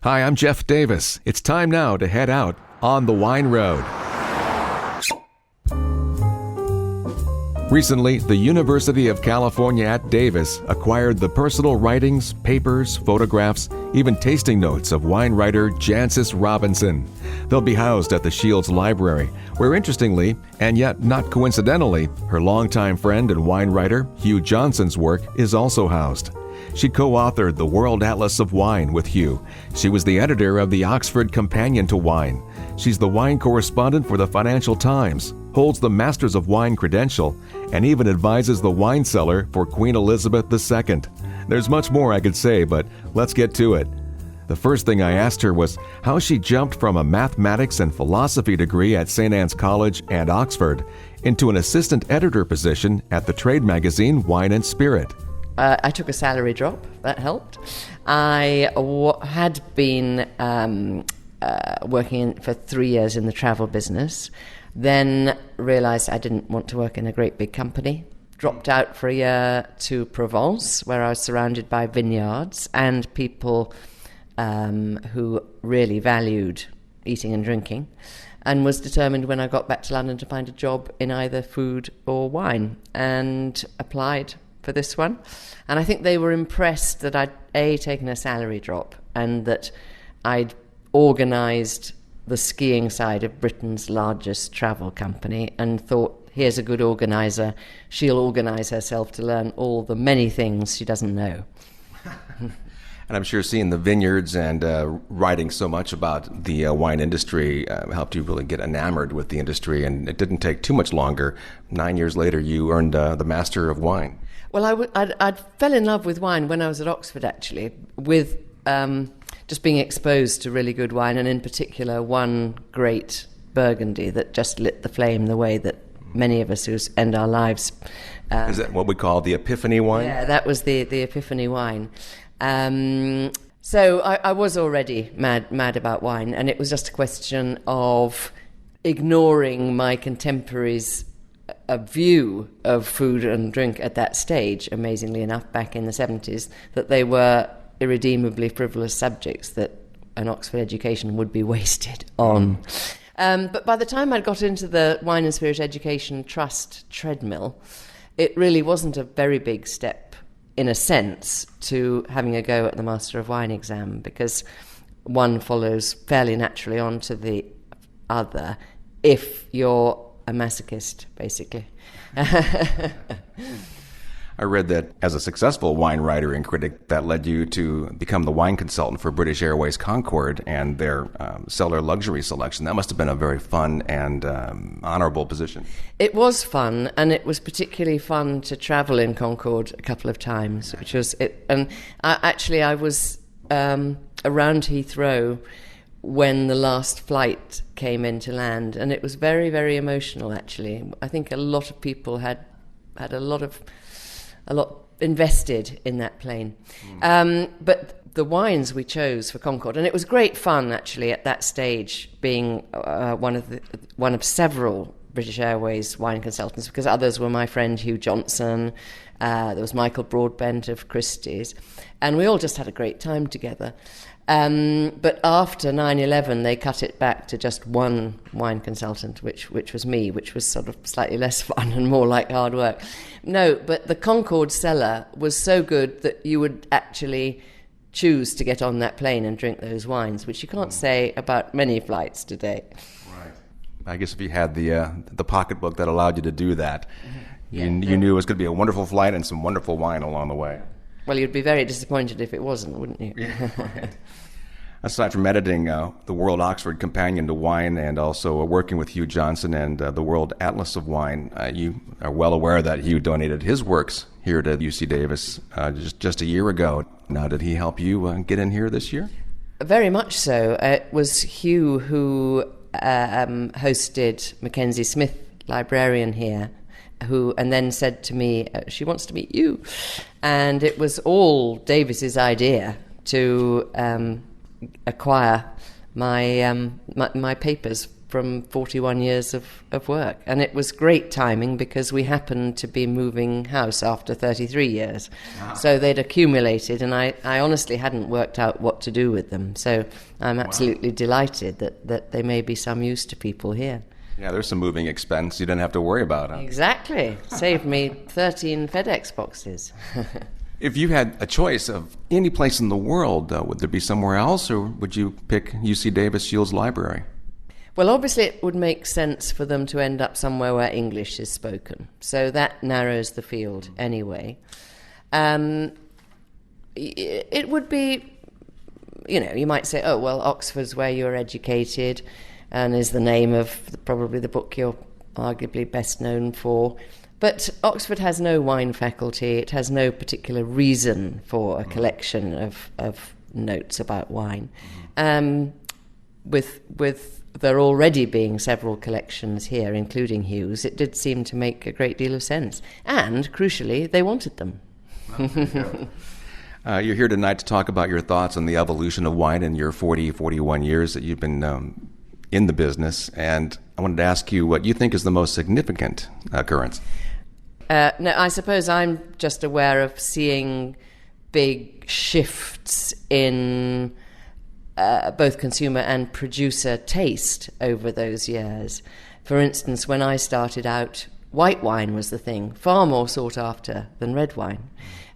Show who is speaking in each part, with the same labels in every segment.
Speaker 1: Hi, I'm Jeff Davis. It's time now to head out on the wine road. Recently, the University of California at Davis acquired the personal writings, papers, photographs, even tasting notes of wine writer Jancis Robinson. They'll be housed at the Shields Library, where interestingly, and yet not coincidentally, her longtime friend and wine writer Hugh Johnson's work is also housed. She co-authored the World Atlas of Wine with Hugh. She was the editor of the Oxford Companion to Wine. She's the wine correspondent for the Financial Times, holds the Masters of Wine credential, and even advises the wine cellar for Queen Elizabeth II. There's much more I could say, but let's get to it. The first thing I asked her was how she jumped from a mathematics and philosophy degree at St. Anne's College and Oxford into an assistant editor position at the trade magazine Wine and Spirit.
Speaker 2: I took a salary drop. That helped. I had been working for 3 years in the travel business, then realised I didn't want to work in a great big company. Dropped out for a year to Provence, where I was surrounded by vineyards and people who really valued eating and drinking, and was determined when I got back to London to find a job in either food or wine, and applied for this one. And I think they were impressed that I'd taken a salary drop and that I'd organised the skiing side of Britain's largest travel company, and thought, here's a good organiser. She'll organise herself to learn all the many things she doesn't know.
Speaker 1: And I'm sure seeing the vineyards and writing so much about the wine industry helped you really get enamored with the industry, and it didn't take too much longer. 9 years later, you earned the Master of Wine.
Speaker 2: Well, I fell in love with wine when I was at Oxford, actually, with just being exposed to really good wine, and in particular one great Burgundy that just lit the flame the way that many of us who end our lives.
Speaker 1: Is that what we call the Epiphany wine?
Speaker 2: Yeah, that was the Epiphany wine. So I was already mad about wine, and it was just a question of ignoring my contemporaries' view of food and drink at that stage, amazingly enough, back in the 70s, that they were irredeemably frivolous subjects that an Oxford education would be wasted on. But by the time I'd got into the Wine and Spirit Education Trust treadmill, it really wasn't a very big step, in a sense, to having a go at the Master of Wine exam, because one follows fairly naturally on to the other if you're a masochist, basically.
Speaker 1: I read that as a successful wine writer and critic, that led you to become the wine consultant for British Airways Concorde and their cellar luxury selection. That must have been a very fun and honorable position.
Speaker 2: It was fun, and it was particularly fun to travel in Concorde a couple of times, which was it. And I was around Heathrow when the last flight came in to land, and it was very, very emotional, actually. I think a lot of people had a lot invested in that plane. But the wines we chose for Concorde, and it was great fun, actually, at that stage, being one of several British Airways wine consultants, because others were my friend Hugh Johnson, there was Michael Broadbent of Christie's, and we all just had a great time together. But after 9/11, they cut it back to just one wine consultant, which was me, which was sort of slightly less fun and more like hard work. No, but the Concorde cellar was so good that you would actually choose to get on that plane and drink those wines, which you can't say about many flights today.
Speaker 1: Right. I guess if you had the pocketbook that allowed you to do that, you knew it was going to be a wonderful flight and some wonderful wine along the way.
Speaker 2: Well, you'd be very disappointed if it wasn't, wouldn't you?
Speaker 1: Yeah, right. Aside from editing the World Oxford Companion to Wine and also working with Hugh Johnson and the World Atlas of Wine, you are well aware that Hugh donated his works here to UC Davis just a year ago. Now, did he help you get in here this year?
Speaker 2: Very much so. It was Hugh who hosted Mackenzie Smith, librarian here, and then said to me, she wants to meet you. And it was all Davis's idea to acquire my papers from 41 years of work. And it was great timing because we happened to be moving house after 33 years. Wow. So they'd accumulated, and I honestly hadn't worked out what to do with them. So I'm absolutely delighted that they may be some use to people here.
Speaker 3: Yeah, there's some moving expense you didn't have to worry about. Huh?
Speaker 2: Exactly. Saved me 13 FedEx boxes.
Speaker 3: If you had a choice of any place in the world, would there be somewhere else, or would you pick UC Davis Shields Library?
Speaker 2: Well, obviously it would make sense for them to end up somewhere where English is spoken. So that narrows the field anyway. It would be, you might say, oh, well, Oxford's where you're educated and is the name of probably the book you're arguably best known for. But Oxford has no wine faculty. It has no particular reason for a collection of notes about wine. With there already being several collections here, including Hughes, it did seem to make a great deal of sense. And, crucially, they wanted them.
Speaker 3: You're here tonight to talk about your thoughts on the evolution of wine in your 41 years that you've been in the business. And I wanted to ask you what you think is the most significant occurrence.
Speaker 2: No, I suppose I'm just aware of seeing big shifts in both consumer and producer taste over those years. For instance, when I started out, white wine was the thing, far more sought after than red wine.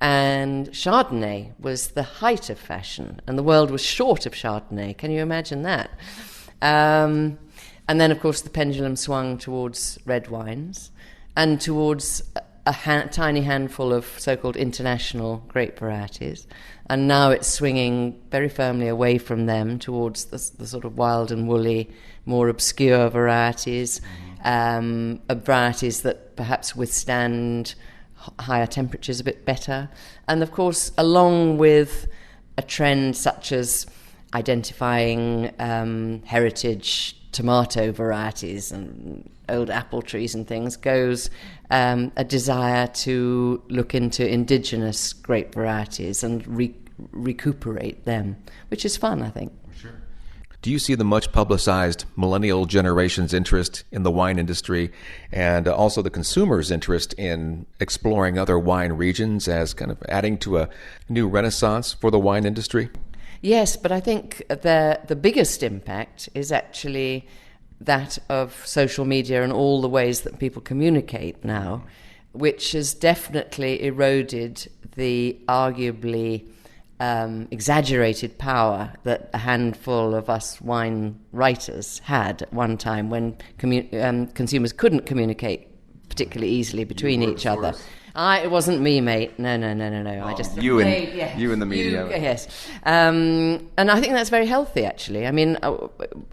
Speaker 2: And Chardonnay was the height of fashion, and the world was short of Chardonnay. Can you imagine that? And then, of course, the pendulum swung towards red wines and towards a tiny handful of so-called international grape varieties. And now it's swinging very firmly away from them towards the sort of wild and woolly, more obscure varieties, varieties that perhaps withstand higher temperatures a bit better. And, of course, along with a trend such as identifying heritage tomato varieties and old apple trees and things goes a desire to look into indigenous grape varieties and recuperate them, which is fun, I think.
Speaker 3: Sure.
Speaker 1: Do you see the much publicized millennial generation's interest in the wine industry and also the consumer's interest in exploring other wine regions as kind of adding to a new renaissance for the wine industry?
Speaker 2: Yes, but I think the biggest impact is actually that of social media and all the ways that people communicate now, which has definitely eroded the arguably exaggerated power that a handful of us wine writers had at one time when consumers couldn't communicate particularly easily between each other. It wasn't me, mate. No.
Speaker 3: Oh,
Speaker 2: I just
Speaker 3: you and the media.
Speaker 2: Yes, and I think that's very healthy, actually. I mean,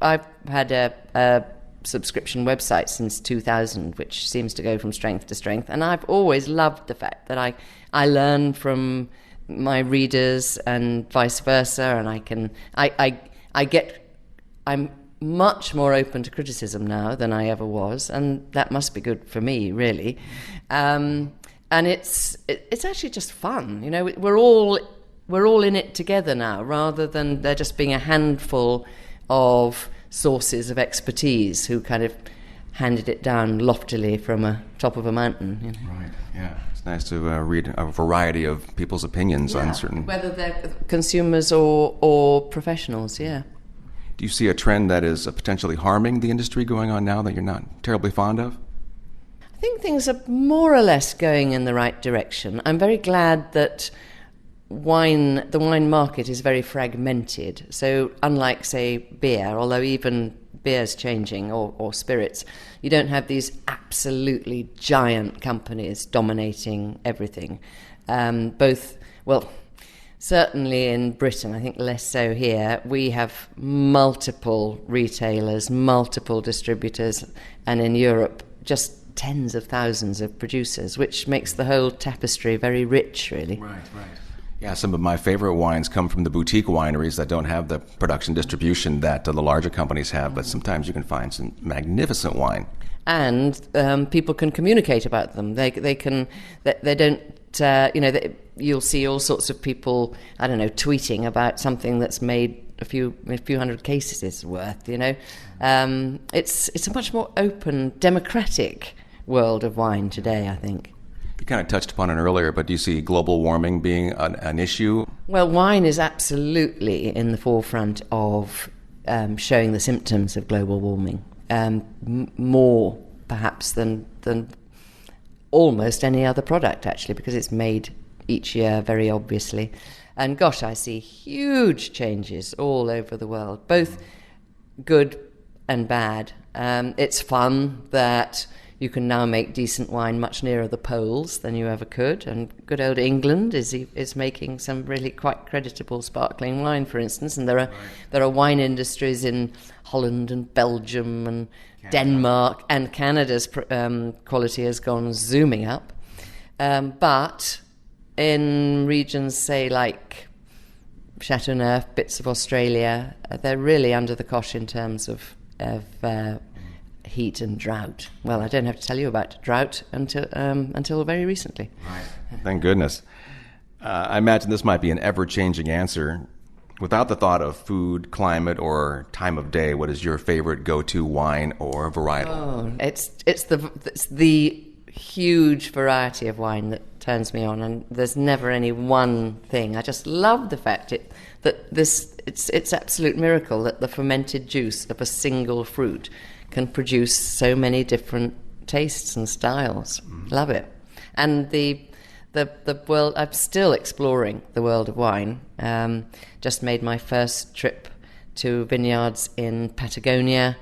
Speaker 2: I've had a subscription website since 2000, which seems to go from strength to strength, and I've always loved the fact that I learn from my readers and vice versa, and I'm much more open to criticism now than I ever was, and that must be good for me, really. And it's actually just fun, We're all in it together now, rather than there just being a handful of sources of expertise who kind of handed it down loftily from a top of a mountain.
Speaker 3: Right. Yeah. It's nice to read a variety of people's opinions on certain,
Speaker 2: whether they're consumers or professionals. Yeah.
Speaker 3: Do you see a trend that is potentially harming the industry going on now that you're not terribly fond of?
Speaker 2: I think things are more or less going in the right direction. I'm very glad that the wine market is very fragmented. So unlike, say, beer, although even beer's changing, or spirits, you don't have these absolutely giant companies dominating everything. Certainly in Britain, I think less so here, we have multiple retailers, multiple distributors, and in Europe, just tens of thousands of producers, which makes the whole tapestry very rich, really.
Speaker 3: Right. Yeah, some of my favorite wines come from the boutique wineries that don't have the production distribution that the larger companies have, but sometimes you can find some magnificent wine.
Speaker 2: And people can communicate about them. They don't, you'll see all sorts of people, tweeting about something that's made a few hundred cases worth. It's a much more open, democratic world of wine today, I think.
Speaker 3: You kind of touched upon it earlier, but do you see global warming being an issue?
Speaker 2: Well, wine is absolutely in the forefront of showing the symptoms of global warming, more perhaps than almost any other product, actually, because it's made each year very obviously. And gosh, I see huge changes all over the world, both good and bad. It's fun that you can now make decent wine much nearer the poles than you ever could, and good old England is making some really quite creditable sparkling wine, for instance. And there are wine industries in Holland and Belgium and Denmark, and Canada's quality has gone zooming up. But in regions, say, like Chateauneuf, bits of Australia, they're really under the cosh in terms of heat and drought. Well, I don't have to tell you about drought until very recently.
Speaker 3: Right. Thank goodness. I imagine this might be an ever-changing answer. Without the thought of food, climate, or time of day, what is your favorite go-to wine or varietal?
Speaker 2: Oh, it's the huge variety of wine that turns me on, and there's never any one thing. I just love the fact that it's absolute miracle that the fermented juice of a single fruit can produce so many different tastes and styles. Love it. And the world, I'm still exploring the world of wine. Just made my first trip to vineyards in Patagonia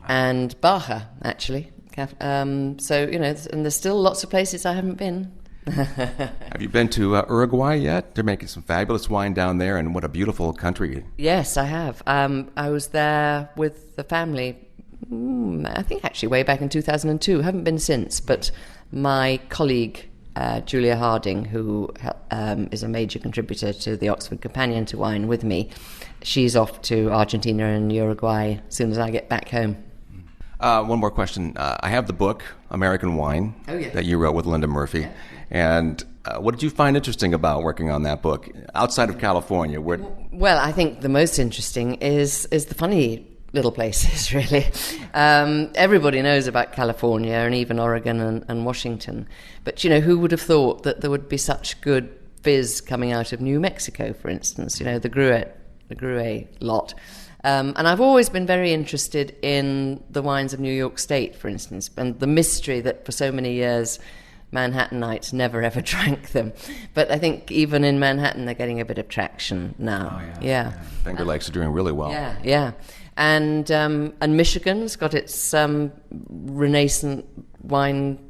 Speaker 2: and Baja, actually. So, and there's still lots of places I haven't been.
Speaker 3: Have you been to Uruguay yet? They're making some fabulous wine down there, and what a beautiful country.
Speaker 2: Yes, I have. I was there with the family, I think actually way back in 2002. Haven't been since, but my colleague, Julia Harding, who is a major contributor to the Oxford Companion to Wine with me, she's off to Argentina and Uruguay as soon as I get back home.
Speaker 3: One more question. I have the book, American Wine, that you wrote with Linda Murphy. Yeah. And what did you find interesting about working on that book outside of California?
Speaker 2: Well, I think the most interesting is the funny little places, really. Everybody knows about California and even Oregon and Washington. But, who would have thought that there would be such good fizz coming out of New Mexico, for instance, the Gruet lot. And I've always been very interested in the wines of New York State, for instance, and the mystery that for so many years Manhattanites never ever drank them. But I think even in Manhattan they're getting a bit of traction now.
Speaker 3: Oh, yeah. Finger Lakes are doing really well.
Speaker 2: Yeah. And Michigan's got its renaissance wine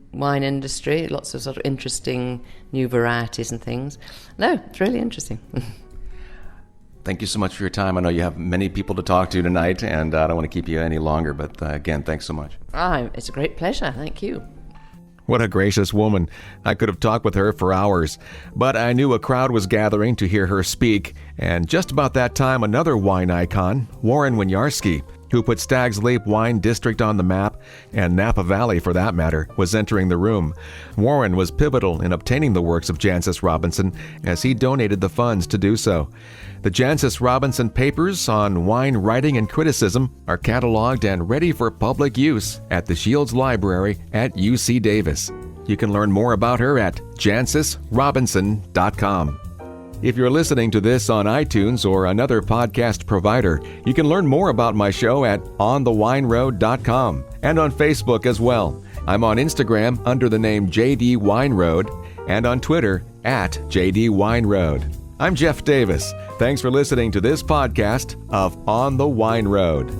Speaker 2: industry, lots of sort of interesting new varieties and things. No, it's really interesting.
Speaker 3: Thank you so much for your time. I know you have many people to talk to tonight, and I don't want to keep you any longer, but again, thanks so much.
Speaker 2: It's a great pleasure. Thank you.
Speaker 1: What a gracious woman. I could have talked with her for hours, but I knew a crowd was gathering to hear her speak, and just about that time, another wine icon, Warren Winiarski, who put Stag's Leap Wine District on the map, and Napa Valley for that matter, was entering the room. Warren was pivotal in obtaining the works of Jancis Robinson, as he donated the funds to do so. The Jancis Robinson papers on wine writing and criticism are cataloged and ready for public use at the Shields Library at UC Davis. You can learn more about her at jancisrobinson.com. If you're listening to this on iTunes or another podcast provider, you can learn more about my show at onthewineroad.com and on Facebook as well. I'm on Instagram under the name JD Wine Road and on Twitter at JD Wine Road. I'm Jeff Davis. Thanks for listening to this podcast of On the Wine Road.